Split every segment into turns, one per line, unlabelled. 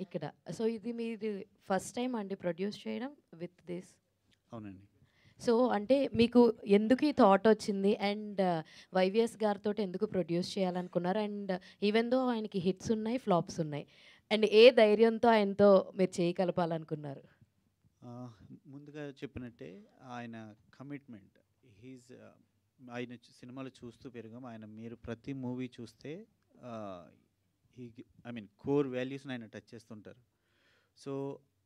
ఇక్కడ. సో ఇది మీది ఫస్ట్ టైమ్ అండి ప్రొడ్యూస్ చేయడం విత్ దిస్?
అవునండి.
సో అంటే మీకు ఎందుకు ఈ థాట్ వచ్చింది? అండ్ వైవిఎస్ గారితో ఎందుకు ప్రొడ్యూస్ చేయాలనుకున్నారు? అండ్ ఈవెన్ దో ఆయనకి హిట్స్ ఉన్నాయి, ఫ్లాప్స్ ఉన్నాయి. అండ్ ఏ ధైర్యంతో ఆయనతో మీరు చేయగలపాలనుకున్నారు?
ముందుగా చెప్పినట్టే ఆయన కమిట్మెంట్, హీజ్ ఆయన సినిమాలు చూస్తూ పెరిగాం. ఆయన మీరు ప్రతి మూవీ చూస్తే హీ ఐ మీన్ కోర్ వాల్యూస్ని ఆయన టచ్ చేస్తుంటారు. సో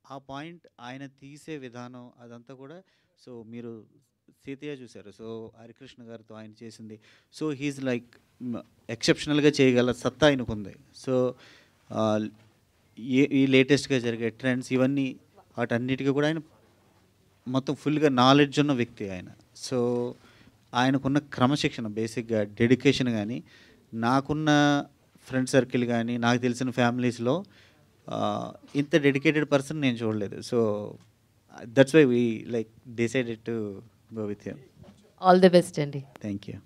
ఆ పాయింట్ ఆయన తీసే విధానం అదంతా కూడా, సో మీరు సీతయ్య చూశారు, సో హరికృష్ణ గారితో ఆయన చేసింది, సో హీజ్ లైక్ ఎక్సెప్షనల్గా చేయగల సత్తా ఆయనకు ఉంది. సో ఈ లేటెస్ట్గా జరిగే ట్రెండ్స్ ఇవన్నీ వాటన్నిటికీ కూడా ఆయన మొత్తం ఫుల్గా నాలెడ్జ్ ఉన్న వ్యక్తి ఆయన. సో ఆయనకున్న క్రమశిక్షణ, బేసిక్గా డెడికేషన్ కానీ, నాకున్న ఫ్రెండ్ సర్కిల్ కానీ, నాకు తెలిసిన ఫ్యామిలీస్లో ఇంత డెడికేటెడ్ పర్సన్ నేను చూడలేదు. So that's why we like decided to go with him.
All the best అండి.
Thank you.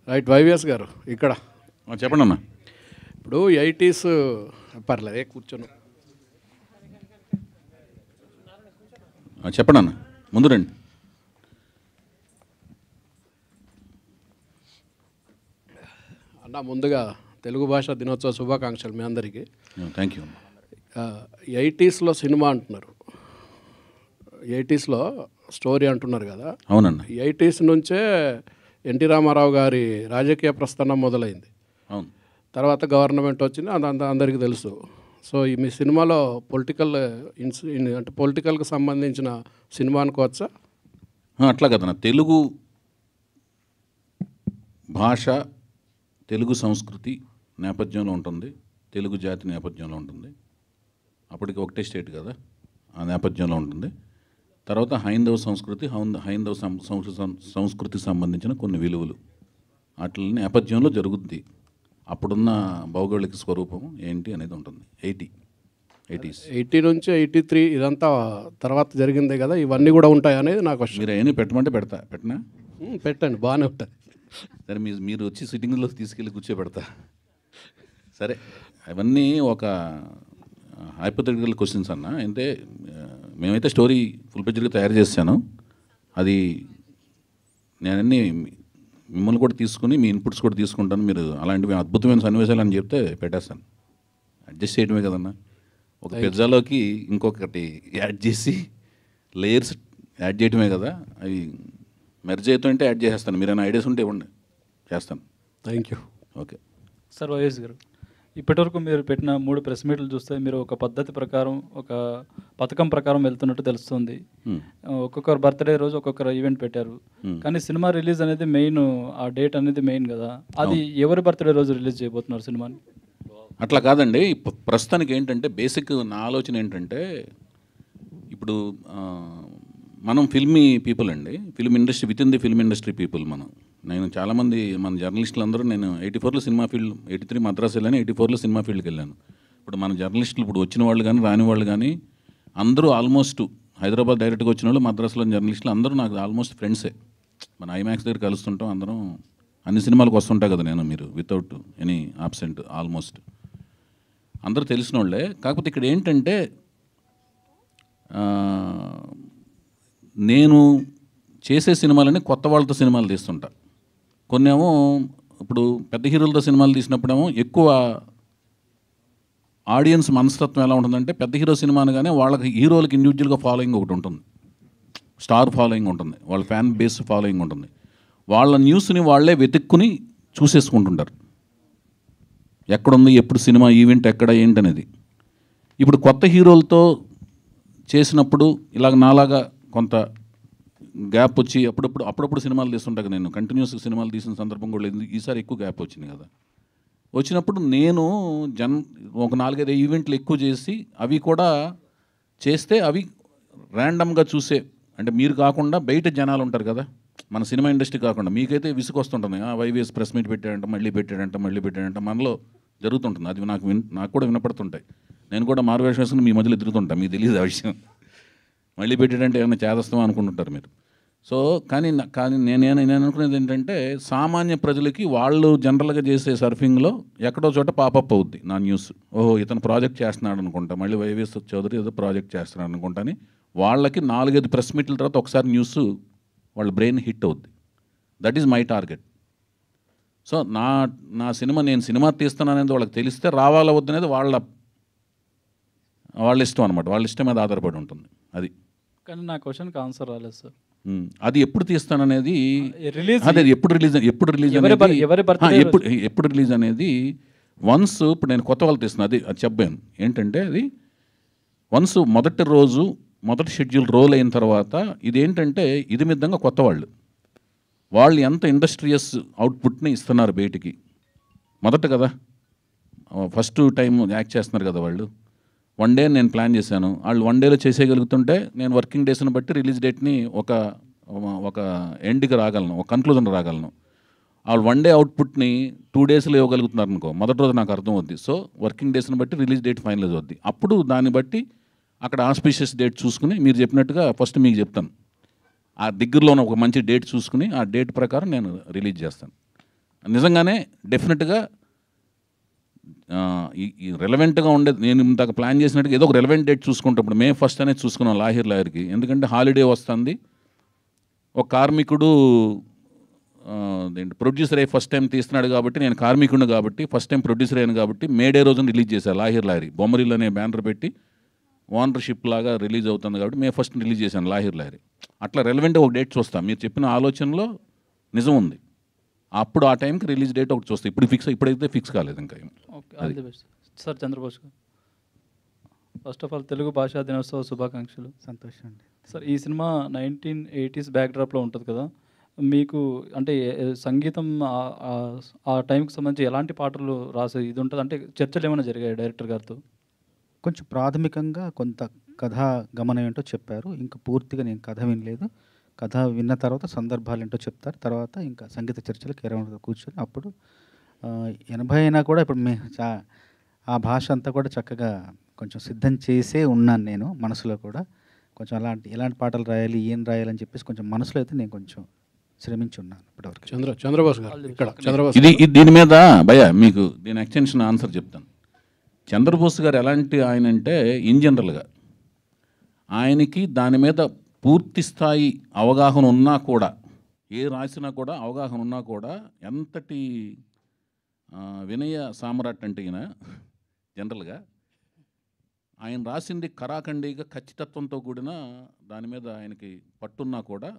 రైట్, వైవిఎస్ గారు ఇక్కడ
చెప్పండి అన్న.
ఇప్పుడు 80s పర్లేదు కూర్చోను.
చెప్పండి అన్న, ముందు రండి.
అన్న ముందుగా తెలుగు భాషా దినోత్సవ శుభాకాంక్షలు మీ అందరికీ.
Thank you.
80sలో సినిమా అంటున్నారు, 80sలో స్టోరీ అంటున్నారు కదా.
అవునన్న.
80s నుంచే ఎన్టీ రామారావు గారి రాజకీయ ప్రస్థానం మొదలైంది.
అవును.
తర్వాత గవర్నమెంట్ వచ్చింది, అదంతా అందరికీ తెలుసు. సో ఈ మీ సినిమాలో పొలిటికల్ అంటే పొలిటికల్కి సంబంధించిన సినిమా అనుకోవచ్చా?
అట్లా కదన్న, తెలుగు భాష, తెలుగు సంస్కృతి నేపథ్యంలో ఉంటుంది, తెలుగు జాతి నేపథ్యంలో ఉంటుంది. అప్పటికి ఒకటే స్టేట్ కదా, ఆ నేపథ్యంలో ఉంటుంది. తర్వాత హైందవ సంస్కృతి, హైందవ సంస్కృతికి సంబంధించిన కొన్ని విలువలు వాటి నేపథ్యంలో జరుగుద్ది. అప్పుడున్న భౌగోళిక స్వరూపం ఏంటి అనేది ఉంటుంది. 80
నుంచి 83 ఇదంతా తర్వాత జరిగిందే కదా, ఇవన్నీ కూడా ఉంటాయి అనేది నాకు క్వశ్చన్.
మీరు అవన్నీ పెట్టమంటే పెట్టనా?
పెట్టండి, బాగానే ఉంటుంది.
సరే, మీరు వచ్చి సిట్టింగ్లో తీసుకెళ్ళి కూర్చోబెడతా. సరే, అవన్నీ ఒక హైపోథెటికల్ క్వశ్చన్స్ అన్న. అంటే మేమైతే స్టోరీ ఫుల్ పేజ్గా తయారు చేశాను. అది నేనన్నీ మిమ్మల్ని కూడా తీసుకుని మీ ఇన్పుట్స్ కూడా తీసుకుంటాను. మీరు అలాంటివి అద్భుతమైన సన్నివేశాలు అని చెప్తే పెట్టేస్తాను. అడ్జస్ట్ చేయడమే కదన్నా. ఒక పిజ్జాలోకి ఇంకొకటి యాడ్ చేసి లేయర్స్ యాడ్ చేయడమే కదా. అవి మెర్జ్ అవుతుంటే యాడ్ చేసేస్తాను. మీరు ఏమైనా ఐడియాస్ ఉంటే ఇవ్వండి, చేస్తాను.
Thank you.
Okay
sir. YS గారు, ఇప్పటివరకు మీరు పెట్టిన 3 ప్రెస్ మీట్లు చూస్తే మీరు ఒక పద్ధతి ప్రకారం, ఒక పథకం ప్రకారం వెళ్తున్నట్టు తెలుస్తుంది. ఒక్కొక్కరు బర్త్డే రోజు ఒక్కొక్కరు ఈవెంట్ పెట్టారు. కానీ సినిమా రిలీజ్ అనేది మెయిన్, ఆ డేట్ అనేది మెయిన్ కదా. అది ఎవరి బర్త్డే రోజు రిలీజ్ చేయబోతున్నారు సినిమాని?
అట్లా కాదండి. ప్రస్తుతానికి ఏంటంటే బేసిక్ నా ఆలోచన ఏంటంటే, ఇప్పుడు మనం ఫిల్మీ పీపుల్ అండి, film industry, with in the film industry people. నేను చాలామంది మన జర్నలిస్టులు అందరూ, నేను 84లో సినిమా ఫీల్డ్, 83 మద్రాసు వెళ్ళాను, 84లో సినిమా ఫీల్డ్కి వెళ్ళాను. ఇప్పుడు మన జర్నలిస్టులు, ఇప్పుడు వచ్చిన వాళ్ళు కానీ రాని వాళ్ళు కానీ అందరూ ఆల్మోస్ట్ హైదరాబాద్ డైరెక్ట్గా వచ్చిన వాళ్ళు, మద్రాసులో జర్నలిస్టులు అందరూ నాకు ఆల్మోస్ట్ ఫ్రెండ్సే. మన ఐమాక్స్ దగ్గర కలుస్తుంటాం అందరం, అన్ని సినిమాలకు వస్తుంటా కదా నేను, మీరు వితౌట్ ఎనీ ఆబ్సెంట్ ఆల్మోస్ట్ అందరూ తెలిసిన వాళ్ళే. కాకపోతే ఇక్కడ ఏంటంటే, నేను చేసే సినిమాలని కొత్త వాళ్ళతో సినిమాలు తీస్తుంటా. కొన్నేమో ఇప్పుడు పెద్ద హీరోలతో సినిమాలు తీసినప్పుడేమో ఎక్కువ ఆడియన్స్ మనస్తత్వం ఎలా ఉంటుందంటే, పెద్ద హీరో సినిమా అనగానే వాళ్ళకి హీరోలకి ఇండివిజువల్గా ఫాలోయింగ్ ఒకటి ఉంటుంది, స్టార్ ఫాలోయింగ్ ఉంటుంది, వాళ్ళ ఫ్యాన్ బేస్ ఫాలోయింగ్ ఉంటుంది. వాళ్ళ న్యూస్ని వాళ్ళే వెతుక్కుని చూసేసుకుంటుంటారు, ఎక్కడుంది, ఎప్పుడు సినిమా ఈవెంట్ ఎక్కడ ఏంటనేది. ఇప్పుడు కొత్త హీరోలతో చేసినప్పుడు ఇలాగ నాలాగా కొంత గ్యాప్ వచ్చి అప్పుడప్పుడు సినిమాలు తీస్తుంటా. నేను కంటిన్యూస్గా సినిమాలు తీసిన సందర్భం కూడా లేదు. ఈసారి ఎక్కువ గ్యాప్ వచ్చింది కదా. వచ్చినప్పుడు నేను ఒక 4-5 ఈవెంట్లు ఎక్కువ చేసి అవి కూడా చేస్తే అవి ర్యాండమ్గా చూసే, అంటే మీరు కాకుండా బయట జనాలు ఉంటారు కదా, మన సినిమా ఇండస్ట్రీ కాకుండా. మీకైతే విసుగు వస్తుంటుంది, వైవిఎస్ ప్రెస్ మీట్ పెట్టాడంట, మళ్ళీ పెట్టాడంట మనలో జరుగుతుంటుంది. అది నాకు కూడా వినపడుతుంటాయి. నేను కూడా మారువేషం వేసుకుని మీ మధ్యలో తిరుగుతుంటా, మీకు తెలియదు ఆ విషయం. మళ్ళీ పెట్టాడంటే ఏమైనా చేదస్తామో అనుకుంటుంటారు మీరు. సో కానీ నేను అనుకునేది ఏంటంటే సామాన్య ప్రజలకి వాళ్ళు జనరల్గా చేసే సర్ఫింగ్లో ఎక్కడో చోట పాపప్ అవుద్ది నా న్యూస్. ఓహో ఇతను ప్రాజెక్ట్ చేస్తున్నాడు అనుకుంటా, మళ్ళీ వైవిఎస్ చౌదరి ఏదో ప్రాజెక్ట్ చేస్తున్నాడు అనుకుంటా అని వాళ్ళకి 4-5 ప్రెస్ మీట్ల తర్వాత ఒకసారి న్యూస్ వాళ్ళ బ్రెయిన్ హిట్ అవుద్ది. That is my target. So నా నేను సినిమా తీస్తాననేది వాళ్ళకి తెలిస్తే రావాలా వద్దనేది వాళ్ళ ఇష్టం అనమాట. వాళ్ళ ఇష్టం మీద ఆధారపడి ఉంటుంది అది.
కానీ నా క్వశ్చన్కి ఆన్సర్ రాలేదు సార్.
అది ఎప్పుడు తీస్తాననేది
రిలీజ్
అదే ఎప్పుడు రిలీజ్ ఎప్పుడు రిలీజ్ అనేది వన్స్ ఇప్పుడు నేను కొత్త వాళ్ళు తీస్తున్నా అది చెప్పాను ఏంటంటే అది వన్స్ మొదటి షెడ్యూల్ రోల్ అయిన తర్వాత ఇదేంటంటే ఇది మిద్దంగా కొత్త వాళ్ళు ఎంత ఇండస్ట్రియస్ అవుట్పుట్ని ఇస్తున్నారు బయటికి. మొదట కదా ఫస్ట్ టైం యాక్ట్ చేస్తున్నారు కదా వాళ్ళు. 1 డే నేను ప్లాన్ చేశాను, వాళ్ళు 1 డేలో చేసేయగలుగుతుంటే నేను వర్కింగ్ డేస్ని బట్టి రిలీజ్ డేట్ని ఒక ఎండ్కి రాగలను, ఒక కన్క్లూజన్ రాగలను. వాళ్ళు 1 డే అవుట్పుట్ని 2 డేస్లో ఇవ్వగలుగుతున్నారు అనుకో, మొదటి రోజు నాకు అర్థం అవుద్ది. సో వర్కింగ్ డేస్ని బట్టి రిలీజ్ డేట్ ఫైనలైజ్ అవుద్ది. అప్పుడు దాన్ని బట్టి అక్కడ ఆస్పిషియస్ డేట్ చూసుకుని మీరు చెప్పినట్టుగా ఫస్ట్ మీకు చెప్తాను, ఆ దగ్గరలో ఒక మంచి డేట్ చూసుకుని ఆ డేట్ ప్రకారం నేను రిలీజ్ చేస్తాను. నిజంగానే డెఫినెట్గా ఈ రెలవెంట్గా ఉండేది నేను ఇంతకు ప్లాన్ చేసినట్టుగా ఏదో ఒక రెలవెంట్ డేట్ చూసుకుంటప్పుడు May 1 అనేది చూసుకున్నాం లాయర్కి. ఎందుకంటే హాలిడే వస్తుంది, ఒక కార్మికుడు ప్రొడ్యూసర్ అయ్యి ఫస్ట్ టైం తీస్తున్నాడు కాబట్టి, నేను కార్మికుడిని కాబట్టి ఫస్ట్ టైం ప్రొడ్యూసర్ అయ్యాను కాబట్టి మే డే రోజున రిలీజ్ చేశాను లాయర్ బొమ్మరిల్లు అనే బ్యానర్ పెట్టి ఓనర్షిప్ లాగా రిలీజ్ అవుతుంది కాబట్టి May 1 రిలీజ్ చేశాను లాయర్. అట్లా రెలవెంట్గా ఒక డేట్ చూస్తాం. మీరు చెప్పిన ఆలోచనలో నిజం ఉంది. అప్పుడు ఆ టైంకి రిలీజ్ డేట్ ఒకటి చూస్తాం. ఇప్పుడైతే ఫిక్స్ కాలేదు ఇంకా.
Okay, all the best sir. Chandrabose గారు, ఫస్ట్ ఆఫ్ ఆల్ తెలుగు భాషా దినోత్సవ శుభాకాంక్షలు.
సంతోషం అండి.
సార్ ఈ సినిమా 1980s బ్యాక్డ్రాప్లో ఉంటుంది కదా, మీకు అంటే సంగీతం ఆ టైంకి సంబంధించి ఎలాంటి పాటలు రాసే ఇది ఉంటుంది, అంటే చర్చలు ఏమైనా జరిగాయి డైరెక్టర్ గారితో?
కొంచెం ప్రాథమికంగా కొంత కథా గమనం ఏంటో చెప్పారు. ఇంకా పూర్తిగా నేను కథ వినలేదు. కథ విన్న తర్వాత సందర్భాలు ఏంటో చెప్తారు. తర్వాత ఇంకా సంగీత చర్చలకు అరౌండ్గా కూర్చొని అప్పుడు 80 అయినా కూడా ఇప్పుడు ఆ భాష అంతా కూడా చక్కగా కొంచెం సిద్ధం చేసే ఉన్నాను నేను మనసులో కూడా. కొంచెం ఎలాంటి పాటలు రాయాలి, ఏం రాయాలని చెప్పేసి కొంచెం మనసులో అయితే నేను కొంచెం శ్రమించి ఉన్నాను ఇప్పటివరకు.
చంద్రబోస్ గారు ఇక్కడ చంద్రబోస్
దీని మీద భయ్యా మీకు దీని ఎక్స్టెన్షన్ ఆన్సర్ చెప్తాను. చంద్రబోస్ గారు ఎలాంటి ఆయన అంటే ఇన్ జనరల్గా ఆయనకి దాని మీద పూర్తి స్థాయి అవగాహన ఉన్నా కూడా, ఏ రాసినా కూడా అవగాహన ఉన్నా కూడా, ఎంతటి వినయ సామ్రాట్ అంటే ఈయన జనరల్గా ఆయన రాసింది కరాఖండిగా ఖచ్చితత్వంతో కూడిన దాని మీద ఆయనకి పట్టున్నా కూడా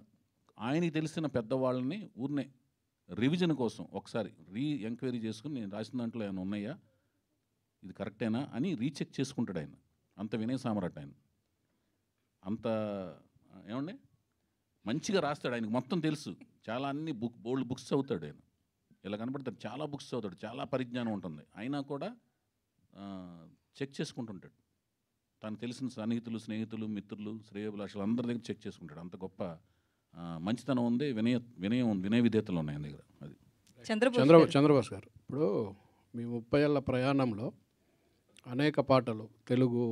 ఆయనకి తెలిసిన పెద్దవాళ్ళని ఊరినే రివిజన్ కోసం ఒకసారి ఎంక్వైరీ చేసుకుని నేను రాసిన దాంట్లో ఏమైనా ఉన్నాయా, ఇది కరెక్టేనా అని రీచెక్ చేసుకుంటాడు ఆయన. అంత వినయ సామ్రాట్ ఆయన. అంత ఏమండి మంచిగా రాస్తాడు. ఆయనకు మొత్తం తెలుసు. చాలా అన్ని బోల్డ్ బుక్స్ చదువుతాడు ఆయన. ఇలా కనపడతాడు, చాలా బుక్స్ చదువుతాడు, చాలా పరిజ్ఞానం ఉంటుంది. అయినా కూడా చెక్ చేసుకుంటుంటాడు. తను తెలిసిన సన్నిహితులు, స్నేహితులు, మిత్రులు, శ్రేయోభిలాషులు అందరి దగ్గర చెక్ చేసుకుంటాడు. అంత గొప్ప మంచితనం ఉంది, వినయ విధేతలు ఉన్నాయి ఆయన దగ్గర. అది
చంద్రబోస్ గారు, ఇప్పుడు మీ 30 ఏళ్ళ ప్రయాణంలో అనేక పాటలు తెలుగు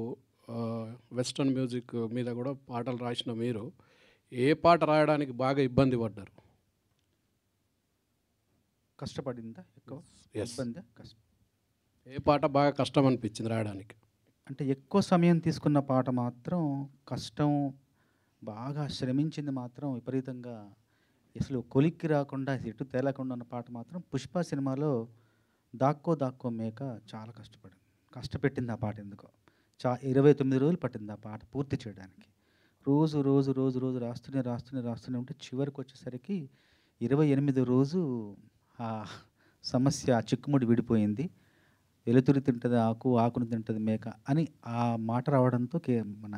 వెస్ట్రన్ మ్యూజిక్ మీద కూడా పాటలు రాసిన మీరు ఏ పాట రాయడానికి బాగా ఇబ్బంది పడ్డారు?
కష్టపడిందా ఎక్కువ? ఇబ్బంది
ఏ పాట బాగా కష్టం అనిపించింది రాయడానికి?
అంటే ఎక్కువ సమయం తీసుకున్న పాట మాత్రం కష్టం, బాగా శ్రమించింది మాత్రం విపరీతంగా, అసలు కొలిక్కి రాకుండా ఎటు తేలకుండా ఉన్న పాట మాత్రం పుష్ప సినిమాలో దాక్కో మేక చాలా కష్టపెట్టింది ఆ పాట. ఎందుకో 29 రోజులు పట్టింది ఆ పాట పూర్తి చేయడానికి. రోజు రాస్తూనే ఉంటే చివరికి వచ్చేసరికి 28 రోజు ఆ సమస్య, ఆ చిక్కుముడి విడిపోయింది. వెలుతురు తింటుంది ఆకును తింటుంది మేక అని ఆ మాట రావడంతో మన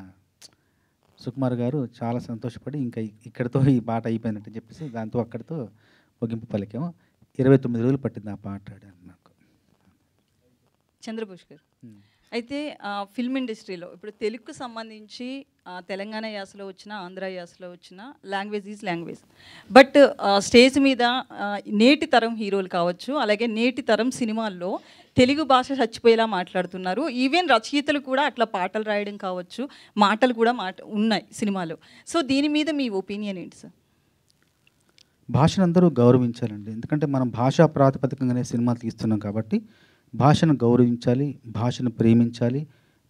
సుకుమార్ గారు చాలా సంతోషపడి ఇంకా ఇక్కడితో ఈ పాట అయిపోయిందంటే చెప్పేసి దాంతో అక్కడితో ముగింపు పలికాము. 29 రోజులు పట్టింది ఆ పాట నాకు.
చంద్రబోస్ గారు, అయితే ఫిల్మ్ ఇండస్ట్రీలో ఇప్పుడు తెలుగుకు సంబంధించి తెలంగాణ యాసలో వచ్చిన, ఆంధ్ర యాసలో వచ్చిన language is language. But stage మీద నేటి తరం హీరోలు కావచ్చు, అలాగే నేటి తరం సినిమాల్లో తెలుగు భాష చచ్చిపోయేలా మాట్లాడుతున్నారు. ఈవెన్ రచయితలు కూడా అట్లా పాటలు రాయడం కావచ్చు, మాటలు కూడా ఉన్నాయి సినిమాలో. సో దీని మీద మీ ఒపీనియన్ ఏంటి సార్?
భాషను అందరూ గౌరవించాలండి. ఎందుకంటే మనం భాషా ప్రాతిపదికంగానే సినిమాలు తీస్తున్నాం కాబట్టి భాషను గౌరవించాలి, భాషను ప్రేమించాలి,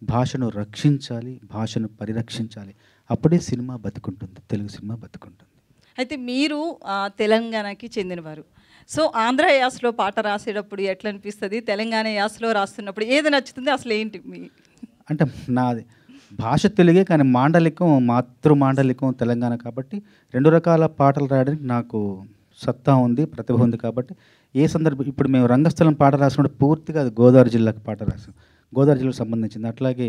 భాషను రక్షించాలి, భాషను పరిరక్షించాలి. అప్పుడే సినిమా బతుకుంటుంది, తెలుగు సినిమా బతుకుంటుంది.
అయితే మీరు తెలంగాణకి చెందినవారు. సో ఆంధ్ర యాసలో పాట రాసేటప్పుడు ఎట్లా అనిపిస్తుంది, తెలంగాణ యాసలో రాస్తున్నప్పుడు ఏది నచ్చుతుంది, అసలు ఏంటి మీ
అంటే నాది భాష తెలుగే కానీ మాండలికం, మాతృ మాండలికం తెలంగాణ కాబట్టి 2 రకాల పాటలు రాయడానికి నాకు సత్తా ఉంది, ప్రతిభ ఉంది. కాబట్టి ఏ సందర్భం ఇప్పుడు మేము రంగస్థలం పాట రాసినప్పుడు పూర్తిగా అది గోదావరి జిల్లాకు పాట రాసాం, గోదావరి జిల్లాకు సంబంధించింది. అట్లాగే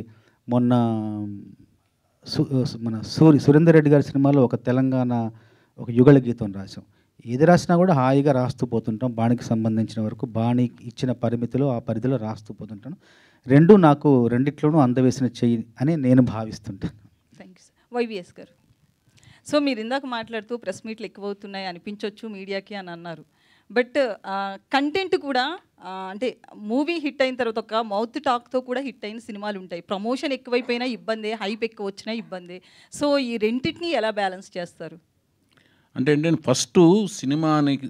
మొన్న మన సురేందర్ రెడ్డి గారి సినిమాలో ఒక తెలంగాణ ఒక యుగళ గీతం రాసాం. ఏది రాసినా కూడా హాయిగా రాస్తూ పోతుంటాం. బాణికి సంబంధించిన వరకు బాణి ఇచ్చిన పరిమితిలో ఆ పరిధిలో రాస్తూ పోతుంటాను. రెండు నాకు రెండిట్లోనూ అందవేసిన చెయ్యి అని నేను భావిస్తుంటాను.
Thank you sir. వైవిఎస్ గారు, సో మీరు ఇందాక మాట్లాడుతూ ప్రెస్ మీట్లు ఎక్కువ అవుతున్నాయి అనిపించవచ్చు మీడియాకి అని అన్నారు. బట్ కంటెంట్ కూడా అంటే మూవీ హిట్ అయిన తర్వాత ఒక మౌత్ టాక్తో కూడా హిట్ అయిన సినిమాలు ఉంటాయి. ప్రమోషన్ ఎక్కువైపోయినా ఇబ్బందే, హైప్ ఎక్కువ వచ్చినా ఇబ్బందే. సో ఈ రెండింటిని ఎలా బ్యాలెన్స్ చేస్తారు?
అంటే ఏంటంటే ఫస్ట్ సినిమానికి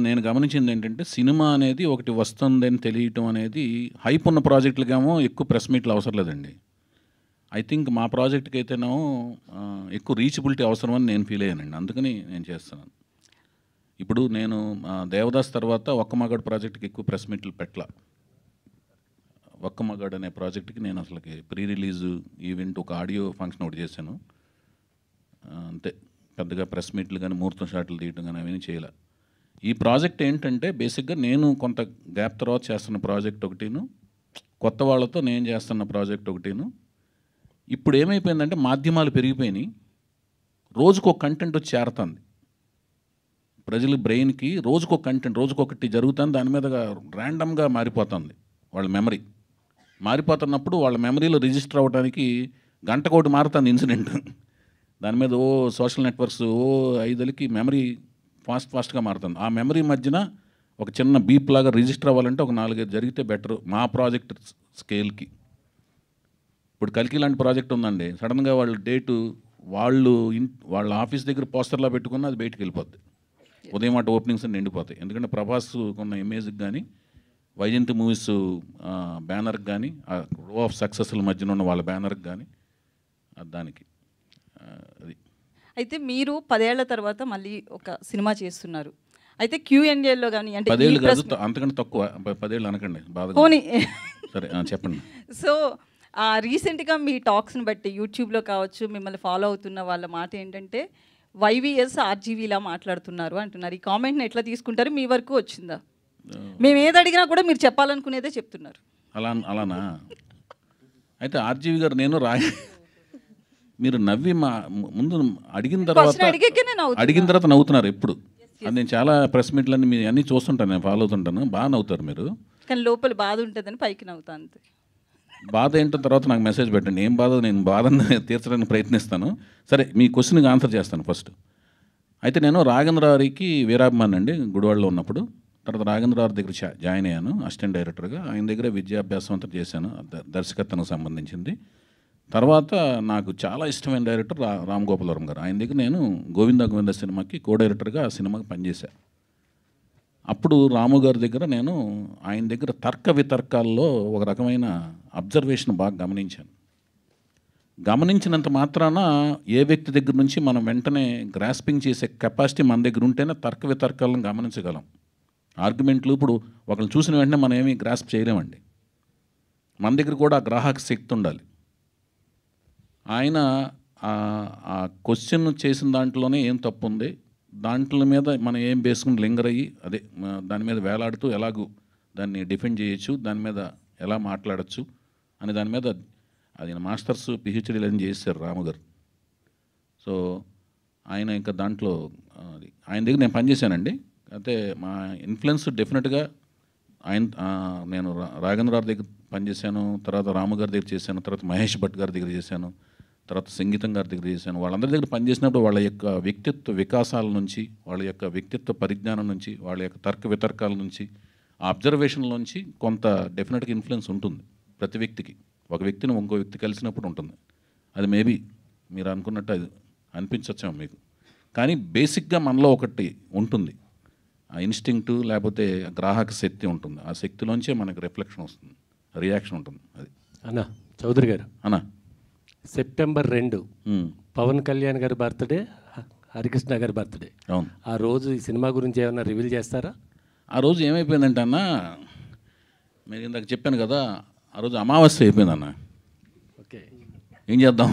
నేను గమనించింది ఏంటంటే సినిమా అనేది ఒకటి వస్తుందని తెలియటం అనేది హైప్ ఉన్న ప్రాజెక్టులకేమో ఎక్కువ ప్రెస్ మీట్లు అవసరం లేదండి. ఐ థింక్ మా ప్రాజెక్ట్కి అయితేనేమో ఎక్కువ రీచబిలిటీ అవసరం అని నేను ఫీల్ అయ్యానండి. అందుకని నేను చేస్తున్నాను. ఇప్పుడు నేను దేవదాస్ తర్వాత ఒక్క మగాడు ప్రాజెక్ట్కి ఎక్కువ ప్రెస్ మీట్లు పెట్టలా. ఒక్క మగాడు అనే ప్రాజెక్ట్కి నేను అసలుకి ప్రీ రిలీజ్ ఈవెంట్ ఒక ఆడియో ఫంక్షన్ ఒకటి చేశాను అంతే. పెద్దగా ప్రెస్ మీట్లు కానీ ముహూర్తం షాట్లు తీయటం కానీ అవన్నీ చేయలే. ఈ ప్రాజెక్ట్ ఏంటంటే బేసిక్గా నేను కొంత గ్యాప్ తర్వాత చేస్తున్న ప్రాజెక్ట్ ఒకటిను, కొత్త వాళ్ళతో నేను చేస్తున్న ప్రాజెక్ట్ ఒకటిను. ఇప్పుడు ఏమైపోయిందంటే మాధ్యమాలు పెరిగిపోయినాయి, రోజుకో కంటెంట్ వచ్చి చేరుతుంది ప్రజల బ్రెయిన్కి. రోజుకో కంటెంట్ రోజుకొకటి జరుగుతుంది, దాని మీద ర్యాండమ్గా మారిపోతుంది వాళ్ళ మెమరీ. మారిపోతున్నప్పుడు వాళ్ళ మెమరీలో రిజిస్టర్ అవ్వడానికి గంటకోటి మారుతుంది ఇన్సిడెంట్. దాని మీద సోషల్ నెట్వర్క్స్ 5 మెమరీ ఫాస్ట్గా మారుతుంది. ఆ మెమరీ మధ్యన ఒక చిన్న బీప్ లాగా రిజిస్టర్ అవ్వాలంటే ఒక 4-5 జరిగితే బెటర్ మా ప్రాజెక్ట్ స్కేల్కి. ఇప్పుడు కల్కి లాంటి ప్రాజెక్ట్ ఉందండి, సడన్గా వాళ్ళ డేటు వాళ్ళ ఆఫీస్ దగ్గర పోస్టర్లా పెట్టుకున్న అది బయటికి వెళ్ళిపోద్ది. ఉదయం అటు ఓపెనింగ్స్ నిండిపోతాయి. ఎందుకంటే ప్రభాస్ ఉన్న ఇమేజ్కి కానీ వైజయంతి మూవీస్ బ్యానర్కి కానీ ఆ రో ఆఫ్ సక్సెస్ల మధ్యన ఉన్న వాళ్ళ బ్యానర్కి కానీ దానికి అది.
అయితే మీరు 10 ఏళ్ల తర్వాత మళ్ళీ ఒక సినిమా చేస్తున్నారు. అయితే Q&Aలో కానీ అంటే
10 ఏళ్ళు కాదు, అంతకంటే తక్కువ. 10 ఏళ్ళు అనకండి బాధ. సరే చెప్పండి.
సో రీసెంట్గా మీ టాక్స్ని బట్టి యూట్యూబ్లో కావచ్చు మిమ్మల్ని ఫాలో అవుతున్న వాళ్ళ మాట ఏంటంటే వైవిఎస్ ఆర్జీవీలా మాట్లాడుతున్నారు అంటున్నారు. ఈ కామెంట్ని ఎట్లా తీసుకుంటారు? మీ వరకు వచ్చిందా? మేము ఏది అడిగినా కూడా మీరు చెప్పాలనుకునేదే చెప్తున్నారు.
అలానా? అయితే ఆర్జీవి గారు నేను మీరు నవ్వి ముందు అడిగిన తర్వాత నవ్వుతున్నారు ఎప్పుడు. అది నేను చాలా ప్రెస్ మీట్లన్నీ మీ అన్నీ చూస్తుంటాను, నేను ఫాలో అవుతుంటాను. బాగా నవ్వుతారు మీరు,
కానీ లోపల బాధ ఉంటుందని పైకి నవ్వుతా అంతే.
బాధ ఏంటో తర్వాత నాకు మెసేజ్ పెట్టండి, ఏం బాధ నేను బాధను తీర్చడానికి ప్రయత్నిస్తాను. సరే మీ క్వశ్చన్కి ఆన్సర్ చేస్తాను ఫస్ట్. అయితే నేను రాఘవేంద్రరావుకి వీరాభిమాని అండి గుడివాడలో ఉన్నప్పుడు. తర్వాత రాఘవేంద్రరావు దగ్గర జాయిన్ అయ్యాను అసిస్టెంట్ డైరెక్టర్గా. ఆయన దగ్గర విద్యాభ్యాసం అంతా చేశాను, దర్శకత్వకు సంబంధించింది. తర్వాత నాకు చాలా ఇష్టమైన డైరెక్టర్ రామ్ గోపాలవరం గారు. ఆయన దగ్గర నేను గోవింద సినిమాకి కో డైరెక్టర్గా ఆ సినిమాకి పనిచేశాను. అప్పుడు రాము గారి దగ్గర నేను ఆయన దగ్గర తర్క వితర్కాల్లో ఒక రకమైన అబ్జర్వేషన్ బాగా గమనించాను. గమనించినంత మాత్రాన ఏ వ్యక్తి దగ్గర నుంచి మనం వెంటనే గ్రాస్పింగ్ చేసే కెపాసిటీ మన దగ్గర ఉంటేనే తర్క వితర్కాలను గమనించగలం. ఆర్గ్యుమెంట్లు ఇప్పుడు ఒకరిని చూసిన వెంటనే మనం ఏమీ గ్రాస్ప్ చేయలేమండి. మన దగ్గర కూడా ఆ గ్రాహక శక్తి ఉండాలి. ఆయన ఆ క్వశ్చన్ చేసిన దాంట్లోనే ఏం తప్పు ఉంది, దాంట్లో మీద మనం ఏం బేసుకుని లింగర్ అయ్యి అదే దాని మీద వేలాడుతూ ఎలాగూ దాన్ని డిఫెండ్ చేయొచ్చు, దాని మీద ఎలా మాట్లాడచ్చు అనే దాని మీద అది మాస్టర్స్ పిహెచ్డీలు అని చేశారు రాము గారు. సో ఆయన ఇంకా దాంట్లో ఆయన దగ్గర నేను పనిచేశానండి. అయితే మా ఇన్ఫ్లుయెన్స్ డెఫినెట్గా నేను రాఘవేంద్రరావు దగ్గర పనిచేశాను, తర్వాత రాము గారి దగ్గర చేశాను, తర్వాత మహేష్ భట్ గారి దగ్గర చేశాను, తర్వాత సంగీతం గారి దగ్గర చేశాను. వాళ్ళందరి దగ్గర పనిచేసినప్పుడు వాళ్ళ యొక్క వ్యక్తిత్వ వికాసాల నుంచి, వాళ్ళ యొక్క వ్యక్తిత్వ పరిజ్ఞానం నుంచి, వాళ్ళ యొక్క తర్క వితర్కాల నుంచి, ఆ అబ్జర్వేషన్ల నుంచి కొంత డెఫినెట్గా ఇన్ఫ్లుయెన్స్ ఉంటుంది ప్రతి వ్యక్తికి. ఒక వ్యక్తిని ఇంకో వ్యక్తి కలిసినప్పుడు ఉంటుంది. అది మేబీ మీరు అనుకున్నట్టు అది అనిపించచ్చేమో మీకు, కానీ బేసిక్గా మనలో ఒకటి ఉంటుంది, ఆ ఇన్స్టింక్టు లేకపోతే గ్రాహక శక్తి ఉంటుంది. ఆ శక్తిలోంచే మనకు రిఫ్లెక్షన్ వస్తుంది, రియాక్షన్ ఉంటుంది. అది
అన్న చౌదరి గారు,
అన్న
సెప్టెంబర్ 2 పవన్ కళ్యాణ్ గారి బర్త్డే, హరికృష్ణ గారి బర్త్డే.
అవును.
ఆ రోజు ఈ సినిమా గురించి ఏమైనా రివీల్ చేస్తారా?
ఆ రోజు ఏమైపోయిందంటే అన్న, మీరు ఇందాక చెప్పాను కదా, ఆ రోజు అమావాస్య అయిపోయిందన్న.
ఓకే,
ఏం చేద్దాం,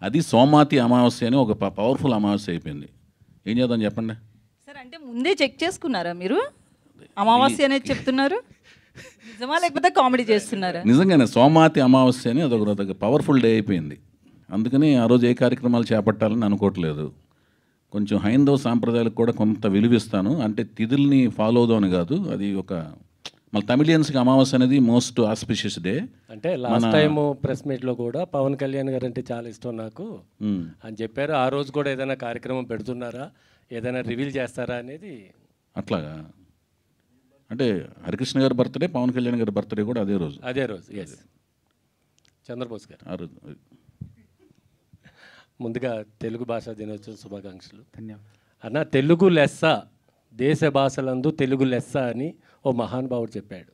అది సోమాతి అమావాస్య అని ఒక పవర్ఫుల్ అమావాస్య అయిపోయింది. ఏం చేద్దాం చెప్పండి
సార్. అంటే ముందే చెక్ చేసుకున్నారా మీరు? అమావాస్య అనేది చెప్తున్నారు, నిజమా లేకపోతే కామెడీ చేస్తున్నారా?
నిజంగానే సోమాతి అమావాస్య అని అదొక పవర్ఫుల్ డే అయిపోయింది. అందుకని ఆ రోజు ఏ కార్యక్రమాలు చేపట్టాలని అనుకోవట్లేదు. కొంచెం హైందవ సాంప్రదాయాలకు కూడా కొంత విలువిస్తాను, అంటే తిథుల్ని ఫాలో అవుదామని కాదు. అది ఒక మన తమిళియన్స్కి అమావాస్య అనేది మోస్ట్ ఆస్పిషియస్ డే.
అంటే లాస్ట్ టైం ప్రెస్ మీట్లో కూడా పవన్ కళ్యాణ్ గారు అంటే చాలా ఇష్టం నాకు అని చెప్పారు. ఆ రోజు కూడా ఏదైనా కార్యక్రమం పెడుతున్నారా, ఏదైనా రివీల్ చేస్తారా అనేది?
అట్లాగా అంటే హరికృష్ణ గారి బర్త్డే, పవన్ కళ్యాణ్ గారి బర్త్డే కూడా అదే రోజు.
ఎస్. చంద్రబోస్ గారు,
ఆ రోజు.
ముందుగా తెలుగు భాషా దినోత్సవం శుభాకాంక్షలు.
ధన్యవాదాలు
అన్న. తెలుగు లెస్స, దేశ భాషలందు తెలుగు లెస్స అని ఓ మహానుభావుడు చెప్పాడు.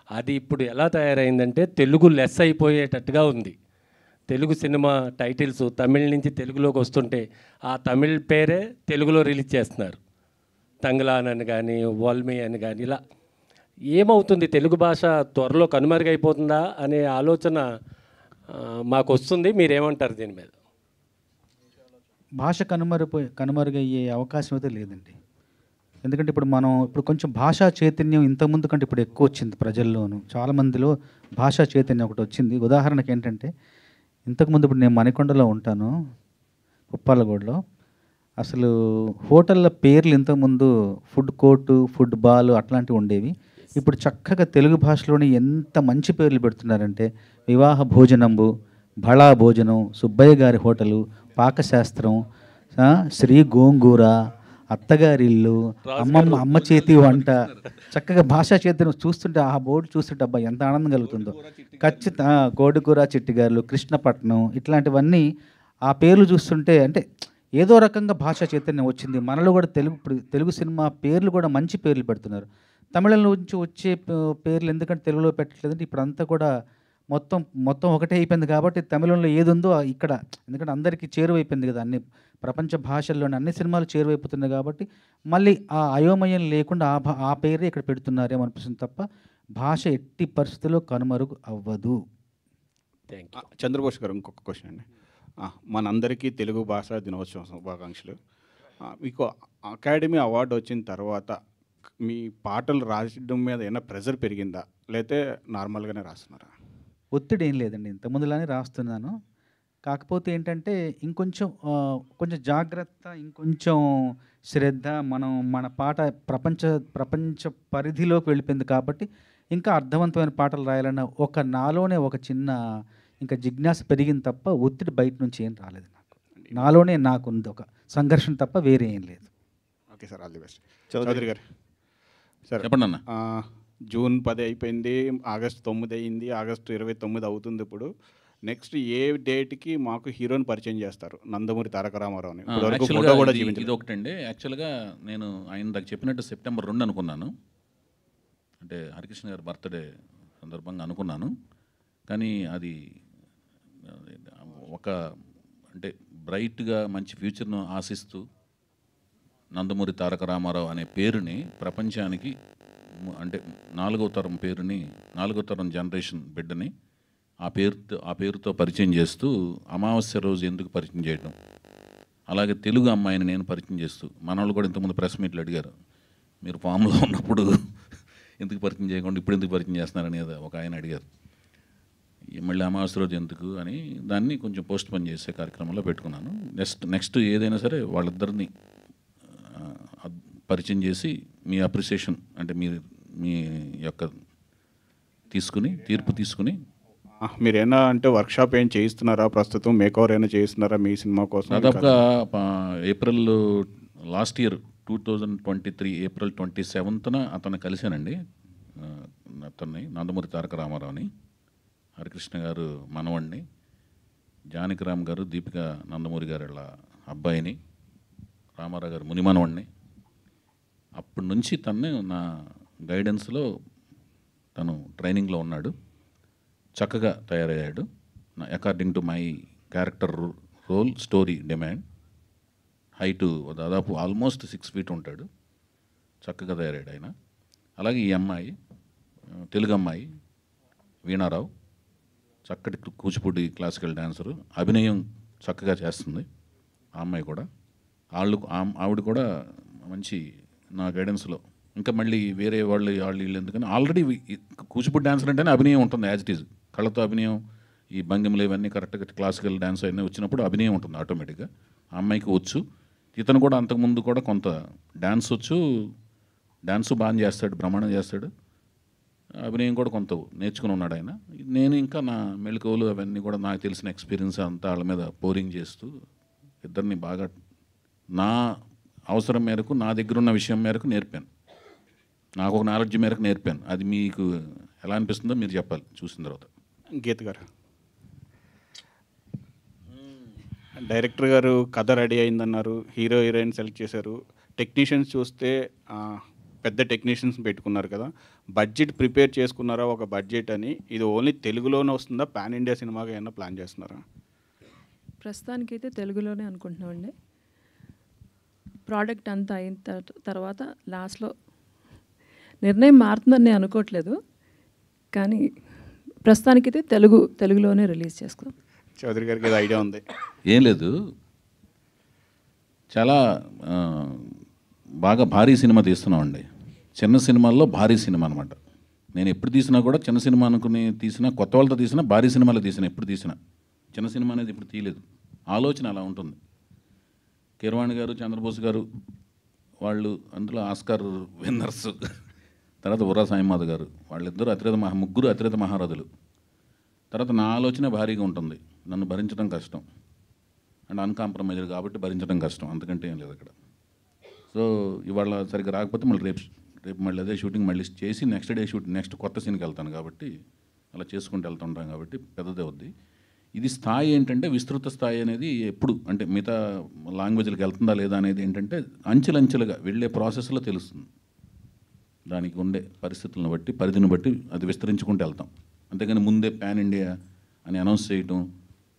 అది ఇప్పుడు ఎలా తయారైందంటే తెలుగు లెస్స అయిపోయేటట్టుగా ఉంది. తెలుగు సినిమా టైటిల్స్ తమిళ్ నుంచి తెలుగులోకి వస్తుంటే ఆ తమిళ్ పేరే తెలుగులో రిలీజ్ చేస్తున్నారు. తంగ్లాన్ అని కానీ, వాల్మీ అని కానీ, ఇలా ఏమవుతుంది? తెలుగు భాష త్వరలో కనుమరుగైపోతుందా అనే ఆలోచన మాకు వస్తుంది. మీరేమంటారు దీని మీద?
భాష కనుమరుగయ్యే అవకాశం అయితే లేదండి. ఎందుకంటే ఇప్పుడు కొంచెం భాషా చైతన్యం ఇంతకుముందు కంటే ఇప్పుడు ఎక్కువ వచ్చింది ప్రజల్లోనూ. చాలామందిలో భాషా చైతన్యం ఒకటి వచ్చింది. ఉదాహరణకి ఏంటంటే, ఇంతకుముందు ఇప్పుడు నేను మణికొండలో ఉంటాను, ఉప్పాలగూడలో. అసలు హోటళ్ళ పేర్లు ఇంతకుముందు ఫుడ్ కోర్టు, ఫుడ్ బాల్ అట్లాంటివి ఉండేవి. ఇప్పుడు చక్కగా తెలుగు భాషలోనే ఎంత మంచి పేర్లు పెడుతున్నారంటే, వివాహ భోజనంబు, బళా భోజనం, సుబ్బయ్య గారి హోటలు, పాకశాస్త్రం, శ్రీ గోంగూర, అత్తగారి ఇల్లు, అమ్మ చేతి వంట. చక్కగా భాషా చైతన్యం చూస్తుంటే, ఆ బోర్డు చూస్తుంటే అబ్బా ఎంత ఆనందం కలుగుతుందో. ఖచ్చితంగా కోడికూర చిట్టిగారులు, కృష్ణపట్నం, ఇట్లాంటివన్నీ ఆ పేర్లు చూస్తుంటే అంటే ఏదో రకంగా భాషా చైతన్యం వచ్చింది. మనలో కూడా తెలుగు సినిమా పేర్లు కూడా మంచి పేర్లు పెడుతున్నారు. తమిళం నుంచి వచ్చే పేర్లు ఎందుకంటే తెలుగులో పెట్టట్లేదంటే ఇప్పుడు అంతా కూడా మొత్తం ఒకటే అయిపోయింది. కాబట్టి తమిళంలో ఏది ఉందో ఇక్కడ, ఎందుకంటే అందరికీ చేరువైపోయింది కదా, అన్ని ప్రపంచ భాషల్లోని అన్ని సినిమాలు చేరువైపోతున్నాయి. కాబట్టి మళ్ళీ ఆ అయోమయం లేకుండా ఆ పేరే ఇక్కడ పెడుతున్నారేమో అనిపిస్తుంది తప్ప భాష ఎట్టి పరిస్థితుల్లో కనుమరుగు అవ్వదు.
చంద్రబోస్ గారు, ఇంకొక క్వశ్చన్ అండి. మనందరికీ తెలుగు భాషా దినోత్సవం శుభాకాంక్షలు. మీకు అకాడమీ అవార్డు వచ్చిన తర్వాత మీ పాటలు రాయడం మీద ఏమైనా ప్రెజర్ పెరిగిందా, లేకపోతే నార్మల్గానే రాస్తున్నారా?
ఒత్తిడి ఏం లేదండి, ఇంతకుముందులానే రాస్తున్నాను. కాకపోతే ఏంటంటే కొంచెం జాగ్రత్త, ఇంకొంచెం శ్రద్ధ. మన పాట ప్రపంచ పరిధిలోకి వెళ్ళిపోయింది కాబట్టి ఇంకా అర్థవంతమైన పాటలు రాయాలన్న నాలోనే ఒక చిన్న ఇంకా జిజ్ఞాస పెరిగింది తప్ప ఒత్తిడి బయట నుంచి ఏం రాలేదు. నాలోనే నాకుంది ఒక సంఘర్షణ తప్ప వేరే ఏం లేదు.
Okay sir, all the best. Chowdary గారు
సార్ చెప్పండి అన్న.
జూన్ 10 అయిపోయింది, ఆగస్టు 9 అయింది, ఆగస్టు 29 అవుతుంది. ఇప్పుడు నెక్స్ట్ ఏ డేట్కి మాకు హీరోని పరిచయం చేస్తారు? నందమూరి తారక రామారావుని.
ఇది ఒకటండి. యాక్చువల్గా నేను ఆయన దాకా చెప్పినట్టు సెప్టెంబర్ 2 అనుకున్నాను, అంటే హరికృష్ణ గారి బర్త్డే సందర్భంగా అనుకున్నాను. కానీ అది అంటే బ్రైట్గా మంచి ఫ్యూచర్ను ఆశిస్తూ నందమూరి తారక రామారావు అనే పేరుని ప్రపంచానికి, అంటే 4వ తరం పేరుని, 4వ తరం జనరేషన్ బిడ్డని ఆ పేరుతో పరిచయం చేస్తూ, అమావాస్య రోజు ఎందుకు పరిచయం చేయడం, అలాగే తెలుగు అమ్మాయిని నేను పరిచయం చేస్తూ, మన వాళ్ళు కూడా ఇంతకుముందు ప్రెస్ మీట్లు అడిగారు, మీరు ఫామ్లో ఉన్నప్పుడు ఎందుకు పరిచయం చేయకుండా ఇప్పుడు ఎందుకు పరిచయం చేస్తున్నారని ఒక ఆయన అడిగారు. మళ్ళీ అమావాస్య రోజు ఎందుకు అని దాన్ని కొంచెం పోస్ట్ పోన్ చేసే కార్యక్రమంలో పెట్టుకున్నాను. నెక్స్ట్ ఏదైనా సరే వాళ్ళిద్దరిని పరిచయం చేసి మీ అప్రిసియేషన్, అంటే మీ యొక్క తీర్పు తీసుకుని
మీరేనా అంటే వర్క్షాప్ ఏం చేయిస్తున్నారా? ప్రస్తుతం మేకవర్ ఏమైనా చేయిస్తున్నారా మీ సినిమా కోసం?
దాదాపుగా ఏప్రిల్ లాస్ట్ ఇయర్ 2023 ఏప్రిల్ 27న అతను కలిశానండి. అతన్ని నందమూరి తారక రామారావుని, హరికృష్ణ గారు మనవణ్ణి, జానకిరామ్ గారు దీపిక నందమూరి గారి అబ్బాయిని, రామారావు గారు మునిమనవాడిని. అప్పటి నుంచి తను నా గైడెన్స్లో తను ట్రైనింగ్లో ఉన్నాడు. చక్కగా తయారయ్యాడు according to my character role story demand. Height దాదాపు ఆల్మోస్ట్ 6 feet ఉంటాడు. చక్కగా తయారయ్యాడు ఆయన. అలాగే ఈ అమ్మాయి తెలుగు అమ్మాయి వీణారావు, చక్కటి కూచిపూడి క్లాసికల్ డాన్సరు, అభినయం చక్కగా చేస్తుంది ఆ అమ్మాయి కూడా. ఆవిడ కూడా మంచి నా గైడెన్స్లో. ఇంకా మళ్ళీ వేరే వాళ్ళు వీళ్ళు ఎందుకని ఆల్రెడీ కూచిపూడి డాన్సర్ అంటేనే అభినయం ఉంటుంది యాజ్ ఇట్ ఈజ్. కళ్ళతో అభినయం, ఈ భంగిమలు ఇవన్నీ కరెక్ట్గా క్లాసికల్ డాన్స్ అవన్నీ వచ్చినప్పుడు అభినయం ఉంటుంది ఆటోమేటిక్గా. ఆ అమ్మాయికి వచ్చు. ఇతను కూడా అంతకుముందు కూడా కొంత డాన్స్ వచ్చు, డాన్స్ బాగా చేస్తాడు, బ్రహ్మాండం చేస్తాడు. అభినయం కూడా కొంత నేర్చుకుని ఉన్నాడు ఆయన. నేను ఇంకా నా మెళకువలు అవన్నీ కూడా నాకు తెలిసిన ఎక్స్పీరియన్స్ అంతా వాళ్ళ మీద పోరింగ్ చేస్తూ ఇద్దరిని బాగా నా అవసరం మేరకు, నా దగ్గర ఉన్న విషయం మేరకు నేర్పాను. నాకు ఒక నాలెడ్జ్ మేరకు నేర్పాను. అది మీకు ఎలా అనిపిస్తుందో మీరు చెప్పాలి చూసిన తర్వాత.
గీత గారు, డైరెక్టర్ గారు కథ రెడీ అయిందన్నారు, హీరో హీరోయిన్ సెలెక్ట్ చేశారు, టెక్నీషియన్స్ చూస్తే పెద్ద టెక్నీషియన్స్ పెట్టుకున్నారు కదా, బడ్జెట్ ప్రిపేర్ చేసుకున్నారా ఒక బడ్జెట్ అని? ఇది ఓన్లీ తెలుగులోనే వస్తుందా, పాన్ ఇండియా సినిమాగా ఏమన్నా ప్లాన్ చేస్తున్నారా?
ప్రస్తుతానికైతే తెలుగులోనే అనుకుంటున్నామండి. ప్రోడక్ట్ అంతా అయిన తర్వాత లాస్ట్లో నిర్ణయం మారుతుందని నేను అనుకోవట్లేదు, కానీ ప్రస్తుతానికైతే తెలుగులోనే రిలీజ్ చేసుకుందాం.
చౌదరి గారికి ఏదో ఐడియా ఉంది?
ఏం లేదు, చాలా బాగా భారీ సినిమా తీస్తున్నామండి. చిన్న సినిమాల్లో భారీ సినిమా అనమాట. నేను ఎప్పుడు తీసినా కూడా చిన్న సినిమా అనుకుని తీసినా, కొత్త వాళ్ళతో తీసినా, భారీ సినిమాలో తీసినా, ఎప్పుడు తీసినా చిన్న సినిమా అనేది ఇప్పుడు తీయలేదు. ఆలోచన అలా ఉంటుంది. కీరవాణి గారు, చంద్రబోస్ గారు వాళ్ళు అందులో ఆస్కార్ విన్నర్స్, తర్వాత ఉర్రా సాయిమాధ గారు, వాళ్ళిద్దరూ ముగ్గురు అతిరథ మహారథులు. తర్వాత నా ఆలోచన భారీగా ఉంటుంది, నన్ను భరించడం కష్టం అండ్ అన్కాంప్రమైజ్డ్ కాబట్టి భరించడం కష్టం, అంతకంటే ఏం లేదు అక్కడ. సో ఇవాళ సరిగ్గా రాకపోతే మళ్ళీ రేపు మళ్ళీ అదే షూటింగ్ మళ్ళీ చేసి నెక్స్ట్ డే నెక్స్ట్ కొత్త సీన్కి వెళ్తాను కాబట్టి అలా చేసుకుంటూ వెళ్తుంటాం కాబట్టి పెద్దదే అవుద్ది. ఇది స్థాయి ఏంటంటే విస్తృత స్థాయి అనేది ఎప్పుడు అంటే మిగతా లాంగ్వేజ్లకు వెళ్తుందా లేదా అనేది ఏంటంటే అంచెలంచెలుగా వెళ్ళే ప్రాసెస్లో తెలుస్తుంది. దానికి ఉండే పరిస్థితులను బట్టి, పరిధిని బట్టి అది విస్తరించుకుంటూ వెళ్తాం. అంతేగాని ముందే పాన్ ఇండియా అని అనౌన్స్ చేయటం,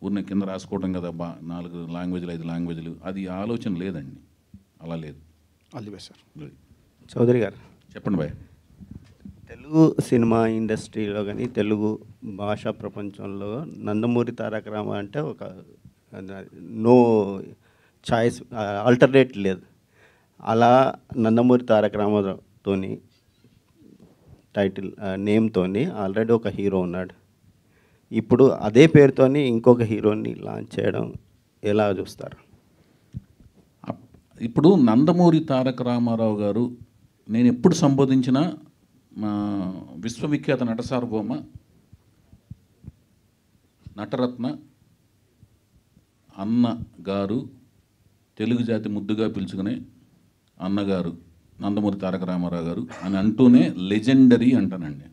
ఊరిని కింద రాసుకోవటం కదా 4 లాంగ్వేజ్లు 5 లాంగ్వేజ్లు, అది ఆలోచన లేదండి, అలా లేదు.
All the best sir.
Chowdary గారు
చెప్పండి బాయ్.
తెలుగు సినిమా ఇండస్ట్రీలో కానీ తెలుగు భాషా ప్రపంచంలో నందమూరి తారక రామ అంటే ఒక నో చాయిస్, ఆల్టర్నేట్ లేదు. అలా నందమూరి తారక రామతోని టైటిల్ నేమ్తోని ఆల్రెడీ ఒక హీరో ఉన్నాడు. ఇప్పుడు అదే పేరుతోని ఇంకొక హీరోని లాంచ్ చేయడం ఎలా చూస్తారు?
ఇప్పుడు నందమూరి తారక రామారావు గారు నేను ఎప్పుడు సంబోధించిన మా విశ్వవిఖ్యాత నట సార్వభౌమ నటరత్న అన్న గారు, తెలుగు జాతి ముద్దుగా పిలుచుకునే అన్నగారు నందమూరి తారక రామారావు గారు అని అంటూనే లెజెండరీ అంటానండి.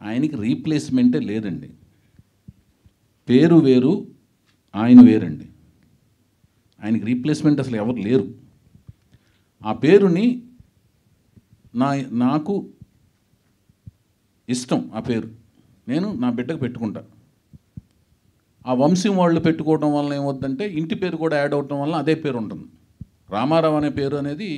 ఆయనకి రీప్లేస్మెంటే లేదండి. పేరు వేరు, ఆయన వేరండి. ఆయనకి రీప్లేస్మెంట్ అసలు ఎవరు లేరు. ఆ పేరుని నాకు ఇష్టం, ఆ పేరు నేను నా బిడ్డకు పెట్టుకుంటా. ఆ వంశం వాళ్ళు పెట్టుకోవడం వల్ల ఏమవుతుందంటే ఇంటి పేరు కూడా యాడ్ అవటం వల్ల అదే పేరు ఉంటుంది. రామారావు అనే పేరు అనేది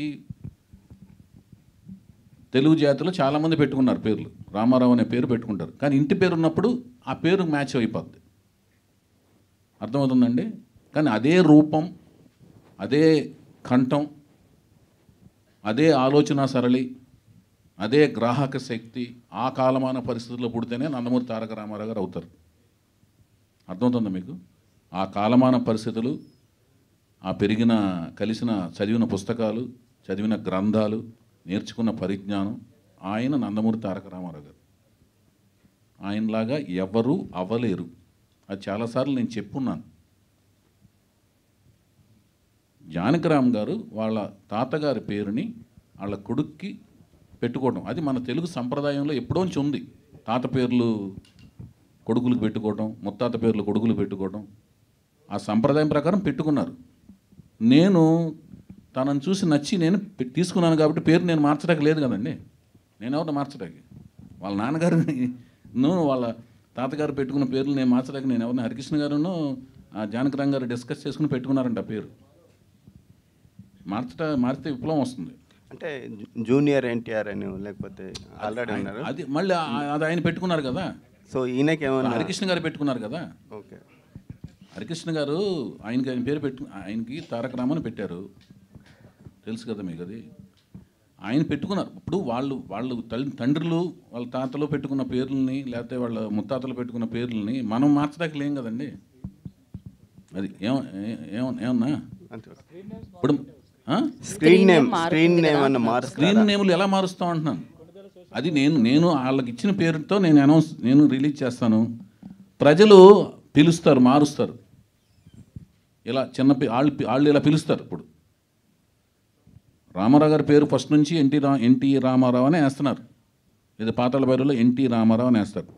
తెలుగు జాతిలో చాలామంది పెట్టుకున్నారు పేర్లు, రామారావు అనే పేరు పెట్టుకుంటారు. కానీ ఇంటి పేరు ఉన్నప్పుడు ఆ పేరు మ్యాచ్ అయిపోద్ది, అర్థమవుతుందండి. కానీ అదే రూపం, అదే కంఠం, అదే ఆలోచన సరళి, అదే గ్రాహక శక్తి ఆ కాలమాన పరిస్థితుల్లో పుడితేనే నందమూరి తారక రామారావు గారు అవుతారు. అర్థమవుతుందా మీకు? ఆ కాలమాన పరిస్థితులు, ఆ పెరిగిన కలిసిన చదివిన పుస్తకాలు, చదివిన గ్రంథాలు, నేర్చుకున్న పరిజ్ఞానం, ఆయన నందమూరి తారక రామారావు గారు. ఆయనలాగా ఎవరూ అవ్వలేరు. అది చాలాసార్లు నేను చెప్పున్నాను. జానకిరామ్ గారు వాళ్ళ తాతగారి పేరుని వాళ్ళ కొడుక్కి పెట్టుకోవడం, అది మన తెలుగు సంప్రదాయంలో ఎప్పుడోంచి ఉంది. తాత పేర్లు కొడుకులకు పెట్టుకోవడం, ముత్తాత పేర్లు కొడుకులు పెట్టుకోవడం, ఆ సంప్రదాయం ప్రకారం పెట్టుకున్నారు. నేను తనను చూసి నచ్చి నేను తీసుకున్నాను కాబట్టి పేరు నేను మార్చడానికి లేదు కదండి. నేను ఎవరిని మార్చడానికి? వాళ్ళ నాన్నగారిని వాళ్ళ తాతగారు పెట్టుకున్న పేర్లు నేను మార్చడానికి నేను ఎవరిని? హరికృష్ణ గారును జానకిరామ్ గారు డిస్కస్ చేసుకుని పెట్టుకున్నారంట ఆ పేరు. మారితే విప్లవం వస్తుంది.
అంటే జూనియర్ ఎన్టీఆర్ అని లేకపోతే ఆల్రెడీ ఉన్నారు,
అది మళ్ళీ అది ఆయన పెట్టుకున్నారు కదా.
సో ఈయనకి ఏమన్నా
హరికృష్ణ గారు పెట్టుకున్నారు కదా.
ఓకే,
హరికృష్ణ గారు ఆయన పేరు ఆయనకి తారక రామని పెట్టారు, తెలుసు కదా మీకు. అది ఆయన పెట్టుకున్నారు. ఇప్పుడు వాళ్ళు తండ్రులు వాళ్ళ తాతలు పెట్టుకున్న పేర్లని లేకపోతే వాళ్ళ ముత్తాతలు పెట్టుకున్న పేర్లని మనం మార్చడానికి లేం కదండి. అది ఏమన్నా ఇప్పుడు
స్క్రీన్ నేమ్లు
ఎలా మారుస్తాం అంటున్నాను. అది నేను వాళ్ళకి ఇచ్చిన పేరుతో నేను రిలీజ్ చేస్తాను. ప్రజలు పిలుస్తారు, మారుస్తారు. ఇలా వాళ్ళు ఇలా పిలుస్తారు. ఇప్పుడు రామారావు గారి పేరు ఫస్ట్ నుంచి ఎన్టీ రామారావు అనే వేస్తున్నారు. ఇది పాతాళ భైరవిలో ఎన్టీ రామారావు అని వేస్తారు.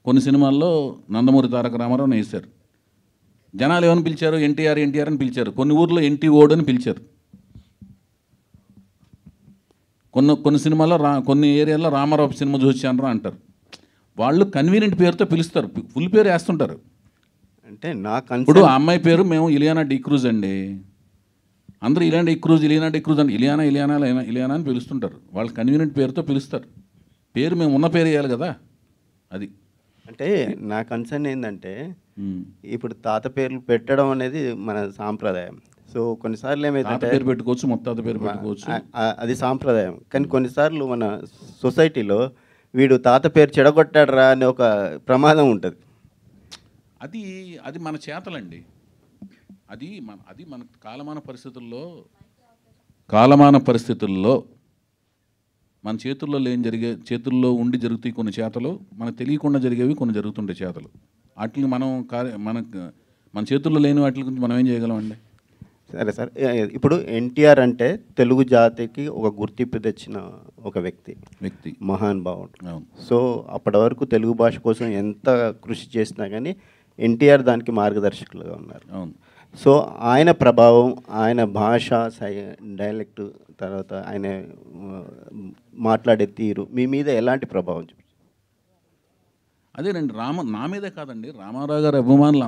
కొన్ని సినిమాల్లో నందమూరి తారక రామారావు అని వేశారు. జనాలు ఏమని పిలిచారు? ఎన్టీఆర్ అని పిలిచారు. కొన్ని ఊర్లో ఎన్టీ ఓడ్ అని పిలిచారు. కొన్ని సినిమాల్లో కొన్ని ఏరియాల్లో రామారావు సినిమా చూసానరా అంటారు. వాళ్ళు కన్వీనియంట్ పేరుతో పిలుస్తారు, ఫుల్ పేరు వేస్తుంటారు.
అంటే
ఇప్పుడు ఆ అమ్మాయి పేరు మేము ఇలియానా డిక్రూజ్ అండి, అందరూ ఇలియానా డిక్రూజ్ అంటే ఇలియానా అని పిలుస్తుంటారు. వాళ్ళు కన్వీనియంట్ పేరుతో పిలుస్తారు. పేరు మేము ఉన్న పేరు వేయాలి కదా. అది
అంటే నా కన్సర్న్ ఏంటంటే ఇప్పుడు తాత పేర్లు పెట్టడం అనేది మన సాంప్రదాయం. సో కొన్నిసార్లు ఏమైతే
పేరు పెట్టుకోవచ్చు, ముత్తాత పేరు పెట్టుకోవచ్చు,
అది సాంప్రదాయం. కానీ కొన్నిసార్లు మన సొసైటీలో వీడు తాత పేరు చెడగొట్టాడరా అనే ఒక ప్రమాదం ఉంటుంది.
అది మన చేతలండి. అది మన కాలమాన పరిస్థితుల్లో మన చేతుల్లో ఉండి జరుగుతాయి కొన్ని చేతలు, మనకు తెలియకుండా జరిగేవి కొన్ని జరుగుతుంటాయి చేతలు. వాటిని మన చేతుల్లో లేని వాటి గురించి మనం ఏం చేయగలమండి?
సరే సార్, ఇప్పుడు ఎన్టీఆర్ అంటే తెలుగు జాతికి ఒక గుర్తింపు తెచ్చిన ఒక వ్యక్తి, మహానుభావుడు. సో అప్పటి వరకు తెలుగు భాష కోసం ఎంత కృషి చేసినా కానీ ఎన్టీఆర్ దానికి మార్గదర్శకులుగా ఉన్నారు. సో ఆయన ప్రభావం, ఆయన భాష, డైలెక్ట్, తర్వాత ఆయన మాట్లాడే తీరు మీ మీద ఎలాంటి ప్రభావం చూపించారు?
అదేనండి, నా మీదే కాదండి, రామారావు గారి అభిమానులు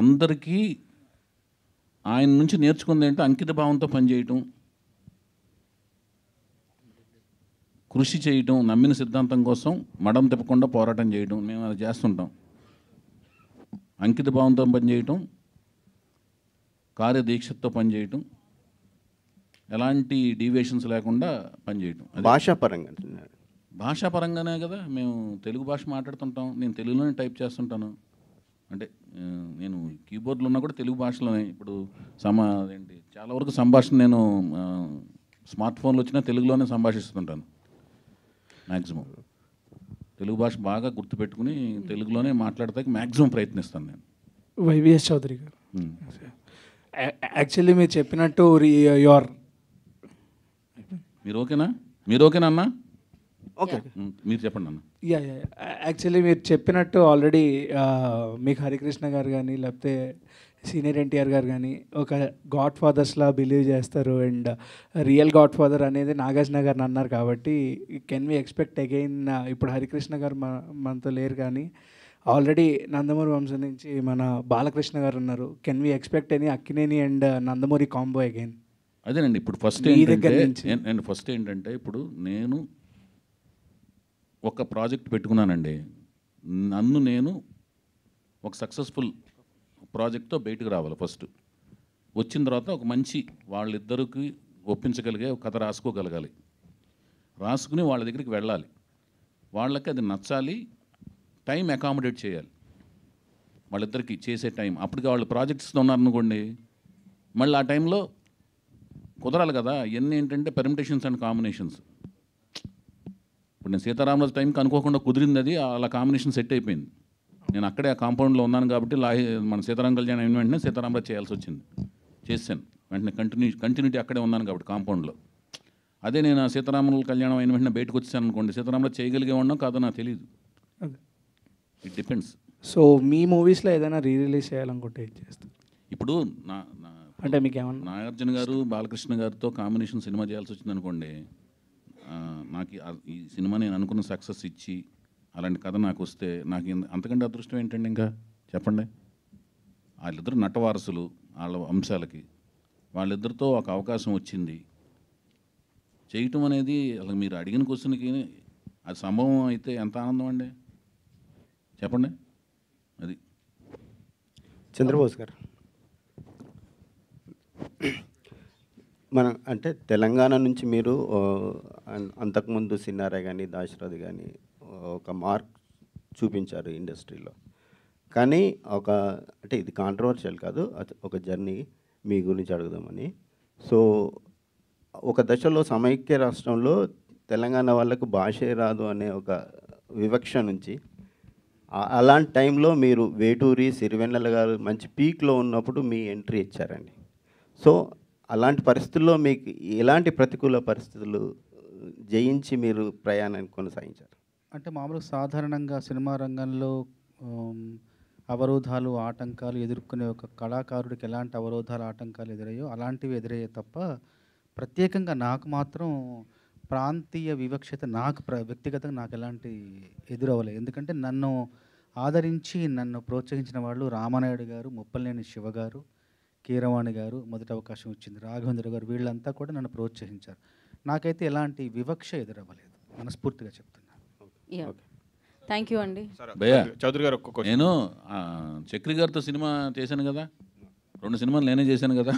అందరికీ ఆయన నుంచి నేర్చుకుంది ఏంటంటే అంకిత భావంతో పనిచేయటం, కృషి చేయటం, నమ్మిన సిద్ధాంతం కోసం మడం తిప్పకుండా పోరాటం చేయడం. మేము అది చేస్తుంటాం. అంకిత భావంతో పనిచేయటం, కార్యదీక్షతో పనిచేయటం, ఎలాంటి డీవియేషన్స్ లేకుండా పనిచేయటం. భాషాపరంగానే కదా మేము తెలుగు భాష మాట్లాడుతుంటాం. నేను తెలుగులోనే టైప్ చేస్తుంటాను. అంటే నేను కీబోర్డ్లో ఉన్నా కూడా తెలుగు భాషలోనే. ఇప్పుడు చాలా వరకు సంభాషణ నేను స్మార్ట్ ఫోన్లో వచ్చినా తెలుగులోనే సంభాషిస్తుంటాను. మ్యాక్సిమం తెలుగు భాష బాగా గుర్తుపెట్టుకుని తెలుగులోనే మాట్లాడతానికి మ్యాక్సిమం ప్రయత్నిస్తాను నేను.
వైవిఎస్ చౌదరి గారు, యాక్చువల్లీ మీరు చెప్పినట్టు
మీరు ఓకేనా అన్న? ఓకే, మీరు చెప్పండి అన్న.
యాక్చువల్లీ మీరు చెప్పినట్టు ఆల్రెడీ మీకు హరికృష్ణ గారు కానీ లేకపోతే సీనియర్ ఎన్టీఆర్ గారు కానీ ఒక గాడ్ ఫాదర్స్లా బిలీవ్ చేస్తారు. అండ్ రియల్ గాడ్ ఫాదర్ అనేది నాగార్జున గారిని అన్నారు. కాబట్టి కెన్ వి ఎక్స్పెక్ట్ అగైన్? ఇప్పుడు హరికృష్ణ గారు మనతో లేరు, కానీ ఆల్రెడీ నందమూరి వంశం నుంచి మన బాలకృష్ణ గారు ఉన్నారు. Can we expect any Akkineni and Nandamuri combo again?
అదేనండి, ఇప్పుడు ఫస్ట్ ఏంటంటే ఇప్పుడు నేను ఒక ప్రాజెక్ట్ పెట్టుకున్నానండి. నేను ఒక సక్సెస్ఫుల్ ప్రాజెక్ట్తో బయటకు రావాలి. ఫస్ట్ వచ్చిన తర్వాత ఒక మంచి వాళ్ళిద్దరికి ఒప్పించగలిగే ఒక కథ రాసుకోగలగాలి. రాసుకుని వాళ్ళ దగ్గరికి వెళ్ళాలి. వాళ్ళకి అది నచ్చాలి, టైం అకామిడేట్ చేయాలి వాళ్ళిద్దరికి చేసే టైం. అప్పటికి వాళ్ళు ప్రాజెక్ట్స్తో ఉన్నారనుకోండి, మళ్ళీ ఆ టైంలో కుదరాలి కదా. ఇవన్నీ ఏంటంటే పెర్మిటేషన్స్ అండ్ కాంబినేషన్స్. ఇప్పుడు నేను సీతారామరాజు టైంకి అనుకోకుండా కుదిరింది, అది అలా కాంబినేషన్ సెట్ అయిపోయింది. నేను అక్కడే ఆ కాంపౌండ్లో ఉన్నాను కాబట్టి మన సీతారామ కళ్యాణం అయిన వెంటనే సీతారామరాజు చేయాల్సి వచ్చింది. చేశాను వెంటనే, కంటిన్యూటీ అక్కడే ఉన్నాను కాబట్టి కాంపౌండ్లో. అదే నేను ఆ సీతారాముల కళ్యాణం అయిన వెంటనే బయటకు వచ్చాను అనుకోండి, సీతారామరాజు చేయగలిగే ఉన్నాం కాదో నాకు తెలియదు. It depends.
సో మీ మూవీస్లో ఏదైనా రిలీజ్ చేయాలనుకుంటే ఏం చేస్తారు?
ఇప్పుడు
అంటే మీకు ఏమన్నా
నాగార్జున గారు బాలకృష్ణ గారితో కాంబినేషన్ సినిమా చేయాల్సి వచ్చింది అనుకోండి, నాకు ఈ సినిమా నేను అనుకున్న సక్సెస్ ఇచ్చి అలాంటి కథ నాకు వస్తే నాకు అంతకంటే అదృష్టం ఏంటండి ఇంకా చెప్పండి. వాళ్ళిద్దరు నటవారసులు, వాళ్ళ అంశాలకి వాళ్ళిద్దరితో ఒక అవకాశం వచ్చింది చేయటం అనేది అసలు మీరు అడిగిన క్వశ్చన్కి అది సంభవం అయితే ఎంత ఆనందం అండి చెప్పండి. అది
చంద్రబోస్ గారు, అంటే తెలంగాణ నుంచి మీరు అంతకుముందు సిన్నారా కానీ దాశరథి కానీ ఒక మార్క్ చూపించారు ఇండస్ట్రీలో. కానీ అంటే ఇది కాంట్రవర్షియల్ కాదు, ఒక జర్నీ మీ గురించి అడుగుదామని. సో ఒక దశలో సమైక్య రాష్ట్రంలో తెలంగాణ వాళ్ళకు భాషే రాదు అనే ఒక వివక్ష నుంచి అలాంటి టైంలో మీరు వేటూరి, సిరివెన్నెల గారు మంచి పీక్లో ఉన్నప్పుడు మీ ఎంట్రీ ఇచ్చారండి. సో అలాంటి పరిస్థితుల్లో మీకు ఎలాంటి ప్రతికూల పరిస్థితులు జయించి మీరు ప్రయాణాన్ని కొనసాగించారు?
అంటే మామూలుగా సాధారణంగా సినిమా రంగంలో అవరోధాలు, ఆటంకాలు ఎదుర్కొనే ఒక కళాకారుడికి ఎలాంటి అవరోధాలు, ఆటంకాలు ఎదురయ్యో అలాంటివి ఎదురయ్యే తప్ప ప్రత్యేకంగా నాకు మాత్రం ప్రాంతీయ వివక్షత నాకు వ్యక్తిగతంగా నాకు ఎలాంటి ఎదురవ్వలేదు. ఎందుకంటే నన్ను ఆదరించి నన్ను ప్రోత్సహించిన వాళ్ళు రామానాయుడు గారు, ముప్పలనేని శివ గారు, కీరవాణి గారు, మొదటి అవకాశం ఇచ్చింది రాఘవేంద్ర గారు, వీళ్ళంతా కూడా నన్ను ప్రోత్సహించారు. నాకైతే ఎలాంటి వివక్ష ఎదురవ్వలేదు, మనస్ఫూర్తిగా చెప్తున్నాను.
థ్యాంక్ యూ అండి.
చౌదరి గారు ఒక్క
నేను చక్రి గారితో సినిమా చేశాను కదా, 2 సినిమాలు నేనే చేశాను కదా.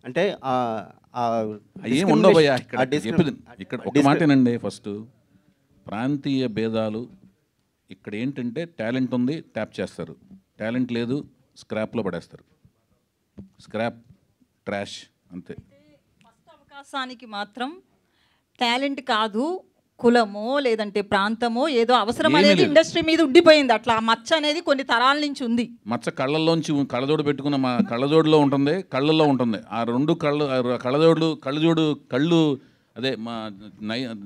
అంటే
ఏం ఉండవు భయ్యా ఇక్కడ ఒక మాటేనండి. ఫస్ట్ ప్రాంతీయ భేదాలు ఇక్కడ ఏంటంటే టాలెంట్ ఉంది ట్యాప్ చేస్తారు, టాలెంట్ లేదు స్క్రాప్లో పడేస్తారు, స్క్రాప్ ట్రాష్ అంతే.
ఫస్ట్ అవకాశానికి మాత్రం టాలెంట్ కాదు, కులమో లేదంటే ప్రాంతమో ఏదో అవసరం అనేది ఇండస్ట్రీ మీద ఉండిపోయింది. అట్లా మచ్చ అనేది కొన్ని తరాల నుంచి ఉంది.
మచ్చ కళ్ళల్లోంచి కళ్ళజోడు పెట్టుకున్న మా కళ్ళజోడులో ఉంటుంది, కళ్ళల్లో ఉంటుంది. ఆ 2 కళ్ళు అదే మా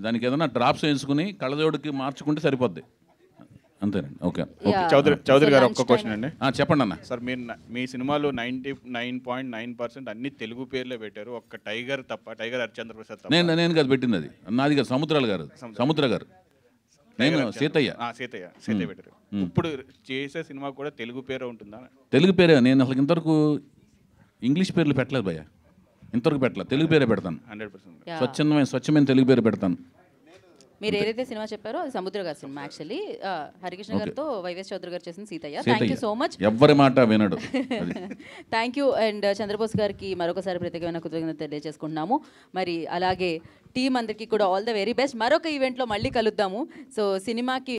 దానికి ఏదైనా డ్రాప్స్ వేసుకుని కళ్ళజోడుకి మార్చుకుంటే సరిపోద్ది అంతేనండి. ఓకే.
చౌదరి గారు ఒక్క క్వశ్చన్ అండి.
చెప్పండి అన్న.
సార్ మీరు మీ సినిమాలో 99.9% అన్ని తెలుగు పేర్లే పెట్టారు, ఒక్క టైగర్ తప్ప, టైగర్ హరిశ్చంద్ర ప్రసాద్ తప్ప.
నేను కాదు పెట్టింది, అది నాది కాదు, సముద్ర గారు. నేను సీతయ్య
పెట్టారు. ఇప్పుడు చేసే సినిమా కూడా తెలుగు పేరే ఉంటుందా?
తెలుగు పేరే. నేను అసలు ఇంతవరకు ఇంగ్లీష్ పేర్లు పెట్టలేదు భయ్య, ఇంతవరకు పెట్టలేదు. తెలుగు పేరే పెడతాను, 100% స్వచ్ఛమైన తెలుగు పేరు పెడతాను.
మీరు ఏదైతే సినిమా చెప్పారో అది సముద్ర గారి సినిమా. యాక్చువల్లీ హరికృష్ణ గారితో వైవిఎస్ చౌదరి గారు చేసిన Seethaiah. Thank you so much.
ఎవరి మాట వినడు.
Thank you. అండ్ చంద్రబోస్ గారికి మరొకసారి ప్రత్యేకమైన కృతజ్ఞత తెలియజేసుకుంటున్నాము. మరి అలాగే టీం అందరికీ కూడా ఆల్ ద వెరీ బెస్ట్. మరొక ఈవెంట్లో మళ్ళీ కలుద్దాము. సో సినిమాకి